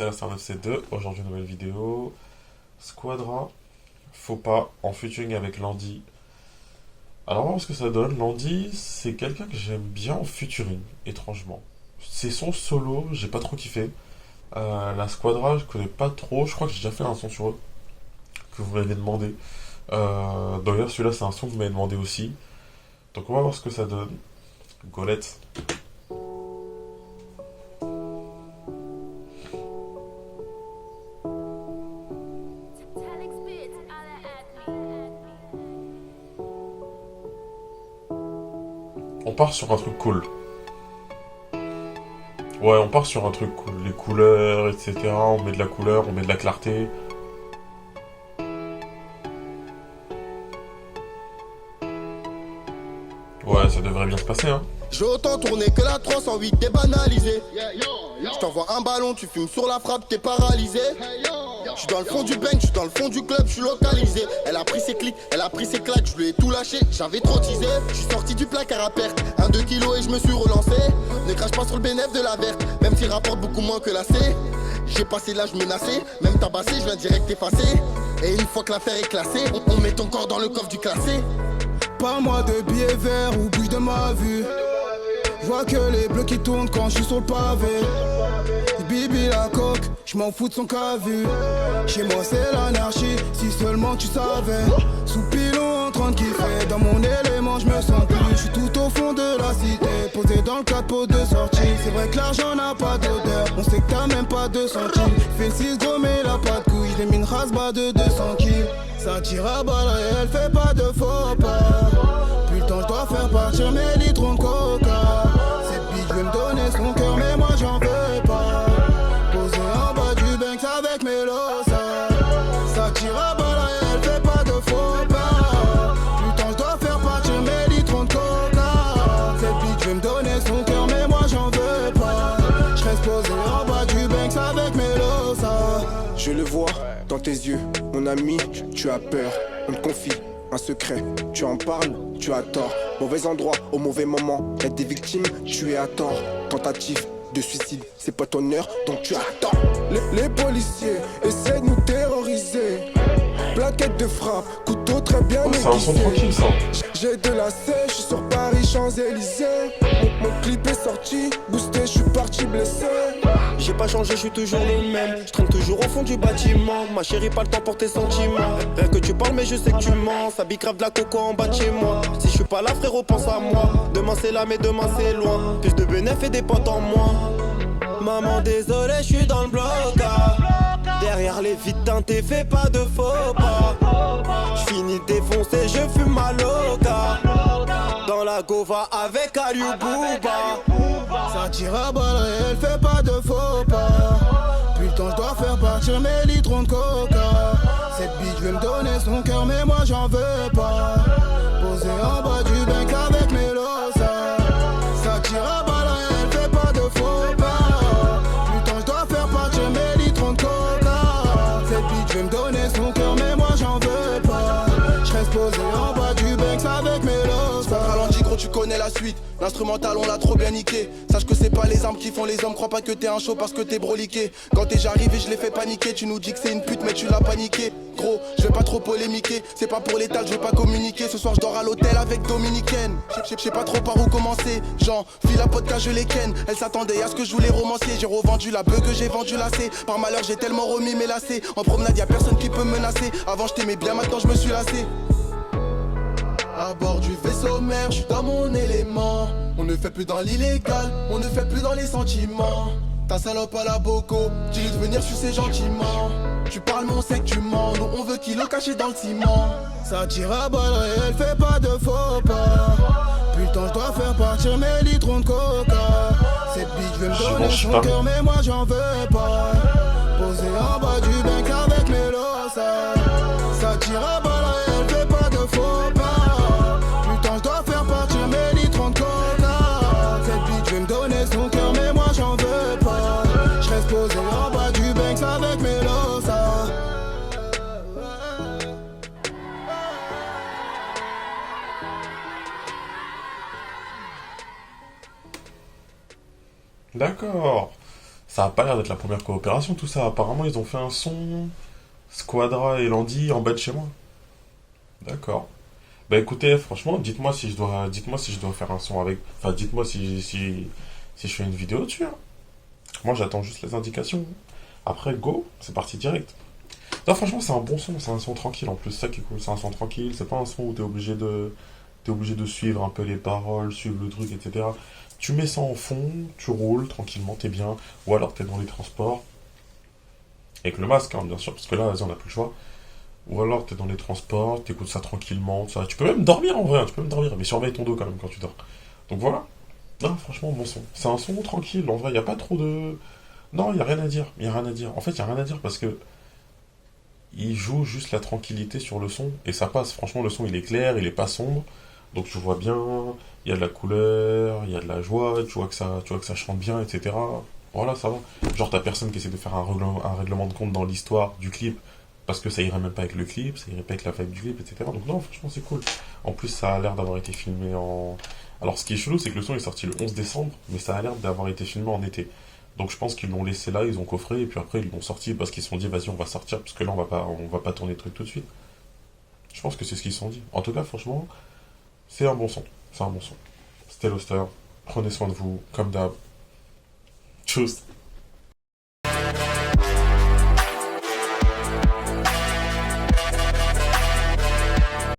c'est la Star 9C2. Aujourd'hui, nouvelle vidéo. Squadra, faux pas, en featuring avec Landy. Alors, on va voir ce que ça donne. Landy, c'est quelqu'un que j'aime bien en featuring, étrangement. Ses sons solo, j'ai pas trop kiffé. La Squadra, je connais pas trop. Je crois que j'ai déjà fait un son sur eux, que vous m'avez demandé. D'ailleurs, celui-là, c'est un son que vous m'avez demandé aussi. Donc, on va voir ce que ça donne. Golette. On part sur un truc cool. Ouais, on part sur un truc cool. Les couleurs, etc. On met de la couleur, on met de la clarté. Ouais, ça devrait bien se passer, hein. J'ai autant tourné que la 308, t'es banalisé. Je t'envoie un ballon, tu fumes sur la frappe, t'es paralysé. Je suis dans le fond du bank, je suis dans le fond du club, je suis localisé. Elle a pris ses clics, elle a pris ses claques, je lui ai tout lâché, j'avais trop teasé. Je suis sorti du placard à perte, 2 kilos et je me suis relancé. Ne crache pas sur le bénéfice de la verte, même s'il rapporte beaucoup moins que la C. J'ai passé l'âge menacé, même tabassé, je viens direct effacer. Et une fois que l'affaire est classée, on met ton corps dans le coffre du classé. Parle-moi de billets verts ou bûche de ma vue. Je vois que les bleus qui tournent quand je suis sur le pavé. Bibi la coque, je m'en fous de son cavu. Chez moi c'est l'anarchie, si seulement tu savais. Sous pilon en train de kiffer, dans mon élément je me sens plus. Je suis tout au fond de la cité, posé dans le capot de sortie. C'est vrai que l'argent n'a pas d'odeur, on sait que t'as même pas 2 centimes. Fais 6 gros mais il a pas de couilles, j'ai mis une rasba de 200 kills. Ça tire à balle et elle fait pas de faux pas. Plus le temps je dois faire partir mes litrons de coca. Cette bitch veut me donner son cœur mais moi j'en veux pas. Posé en bas du banks avec mes losas. Ça tire à balle et elle fait pas de faux pas. Plus le temps je dois faire partir mes litrons de coca. Cette bitch veut me donner son cœur mais moi j'en veux pas. Je reste posé en bas du banks avec mes losas. Je le vois dans tes yeux, mon ami, tu as peur, on te confie un secret, tu en parles, tu as tort. Mauvais endroit, au mauvais moment, être des victimes, tu es à tort. Tentative de suicide, c'est pas ton heure, donc tu attends. Les policiers essaient de nous terroriser. Plaquette de frappe, couteau très bien C'est un son tranquille, ça. J'ai de la sèche, je suis sur Paris, Champs-Élysées. Mon clip est sorti, boosté, je suis parti blessé. J'ai pas changé, je suis toujours le même. Je traîne toujours au fond du bâtiment. Ma chérie, pas le temps pour tes sentiments. Rien que tu parles, mais je sais que tu mens. Ça bique grave de la coco en bas de chez moi. Si je suis pas là, frérot, pense à moi. Demain c'est là, mais demain c'est loin. Plus de bénéfices et des potes en moins. Maman, désolé, je suis dans le bloc. Derrière les vitres teintées, fais pas de faux pas. J'finis défoncé, je fume ma loca. Dans la gova avec Aliou Bouba. Ça tire à balle et elle fait pas de faux pas. Plus le temps je dois faire partir mes litrons de coca. Cette bitch veut me donner son cœur mais moi j'en veux pas. Posé en bas du bank avec mes losas. Ça tire à balle et elle fait pas de faux pas. Plus le temps je dois faire partir mes litrons de coca. Cette bitch veut me donner son cœur mais moi j'en veux pas. Je reste posé en bas du bank avec mes losas. Ralenti gros, tu connais la suite. L'instrumental on l'a trop bien niqué. Sache que c'est pas les armes qui font les hommes. Crois pas que t'es un show parce que t'es broliqué. Quand t'es j'arrive et je l'ai fait paniquer. Tu nous dis que c'est une pute mais tu l'as paniqué. Gros, je vais pas trop polémiquer. C'est pas pour l'étal, je vais pas communiquer. Ce soir je dors à l'hôtel avec Dominicaine. Je sais pas trop par où commencer. Jean, file la vodka, je les ken. Elle s'attendait à ce que je voulais romancier. J'ai revendu la beuh que j'ai vendu lacé. Par malheur j'ai tellement remis mes lacets. En promenade y'a personne qui peut me menacer. Avant je t'aimais bien, maintenant je me suis lassé. À bord du vaisseau mère, je suis dans mon élément. On ne fait plus dans l'illégal, on ne fait plus dans les sentiments. Ta salope à la boco, dis-lui de venir sucer gentiment. Tu parles mais on sait que tu mens, nous on veut kilos cachés dans le ciment. Ça tire à balle et elle fait pas de faux pas. Plus le temps je dois faire partir mes litrons de coca. Cette bitch veut me donner son cœur mais moi j'en veux pas. Posé en bas du bank avec mes losas. Ça tire à balle et elle fait pas de faux pas. Plus le temps je dois faire partir mes litrons de coca. Cette bitch veut me donner son cœur mais moi j'en veux pas. Je reste posé en bas du bank avec mes losas. D'accord. Ça a pas l'air d'être la première coopération, tout ça. Apparemment, ils ont fait un son, Squadra et Landy en bas de chez moi. D'accord. Bah écoutez, franchement, dites-moi si je dois faire un son avec, enfin, dites-moi si je fais une vidéo dessus, hein. Moi, j'attends juste les indications. Après, go, c'est parti direct. Non, franchement, c'est un bon son, c'est un son tranquille en plus, c'est ça qui est cool, c'est un son tranquille, c'est pas un son où t'es obligé de suivre un peu les paroles, suivre le truc, etc. Tu mets ça en fond, tu roules tranquillement, t'es bien, ou alors t'es dans les transports, avec le masque, hein, bien sûr, parce que là, vas-y, on n'a plus le choix. Ou alors t'es dans les transports, t'écoutes ça tranquillement, ça. Tu peux même dormir en vrai, hein, tu peux même dormir, mais surveille ton dos quand même quand tu dors. Donc voilà. Non, franchement, bon son. C'est un son tranquille, en vrai, y a pas trop de. Non, y a rien à dire, y a rien à dire. En fait, y a rien à dire parce que il joue juste la tranquillité sur le son et ça passe. Franchement, le son il est clair, il est pas sombre, donc tu vois bien, il y a de la couleur, il y a de la joie, tu vois que ça chante bien, etc. Voilà, ça va. Genre, t'as personne qui essaie de faire un règlement de compte dans l'histoire du clip parce que ça irait même pas avec le clip, ça irait pas avec la vibe du clip, etc. Donc, non, franchement, c'est cool. En plus, ça a l'air d'avoir été filmé en. Alors, ce qui est chelou, c'est que le son est sorti le 11 décembre, mais ça a l'air d'avoir été filmé en été. Donc je pense qu'ils l'ont laissé là, ils ont coffré, et puis après ils l'ont sorti parce qu'ils se sont dit vas-y on va sortir, parce que là on va pas tourner le truc tout de suite. Je pense que c'est ce qu'ils se sont dit. En tout cas franchement, c'est un bon son. C'est un bon son. C'était Loster. Prenez soin de vous, comme d'hab. Tchuss.